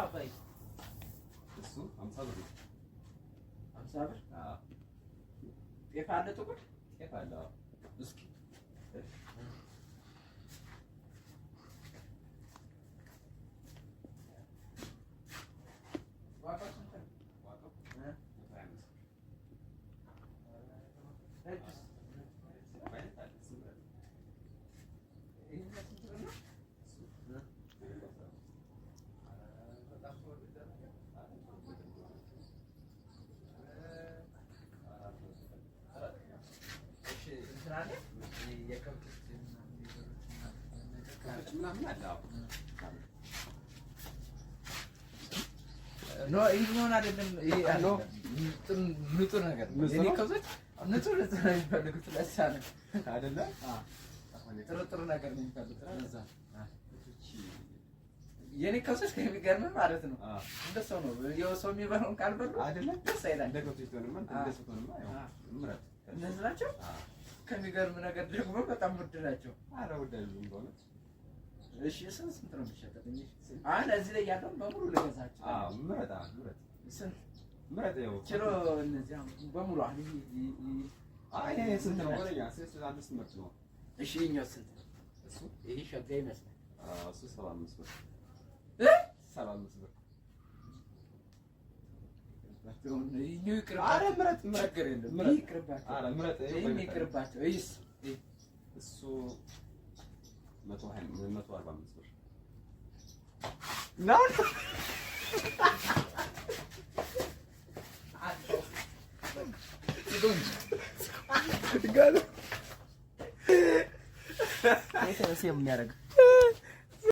አባይ እሱ 50 ብር ነው። 50 ብር? አዎ። ጤፍ አለ ጥቁር? ጤፍ አለ። አዎ። እስኪ ዋጋው ስንት ነው? ዋጋው ኖ ይሄኛውን አይደለም። ይሄ አሎ ንጹህ ነገር ነው። የኔ ከብቶች ንጹህ ነው የሚፈልጉት። ለእሳ ነው አይደለ? ጥሩ ነገር ነው የሚፈልጉት። ለዛ የኔ ከብቶች ከሚገርምህ ማለት ነው እንደ ሰው ነው። ያው ሰው የሚበላውን ካልበሉ አይደለ? ደስ አይላል። እንደ ከብቶች ተሆነማ እንደሱ ተሆነማ ያው ምረት እነዚህ ናቸው። ከሚገርም ነገር ደግሞ በጣም ውድ ናቸው። ኧረ ውድ አይደሉም በእውነት። እሺ ስንት ነው የሚሸጠው? አሁን እዚህ ላይ ያለው በሙሉ ልገዛቸው። አዎ ምረጥ ምረጥ። ስንት ምረጥ? ያው ኪሎ እነዚህ በሙሉ አሁን ይሄ ስንት ነው? ወለኛ 65 ምርጥ ነው። እሺ ይኸኛው ስንት ነው? እሱ ይሄ ሸጋ ይመስላል። እሱ 75 ብር 75 ብር። ይኸኛው ይቅርባቸው። ኧረ ምረጥ ምረጥ። ችግር የለም ምረጥ። ይቅርባቸው። ኧረ ምረጥ። ይሄም ይቅርባቸው። እይስ እሱ 145 ብር ነው። ይሄ የሚያደርግ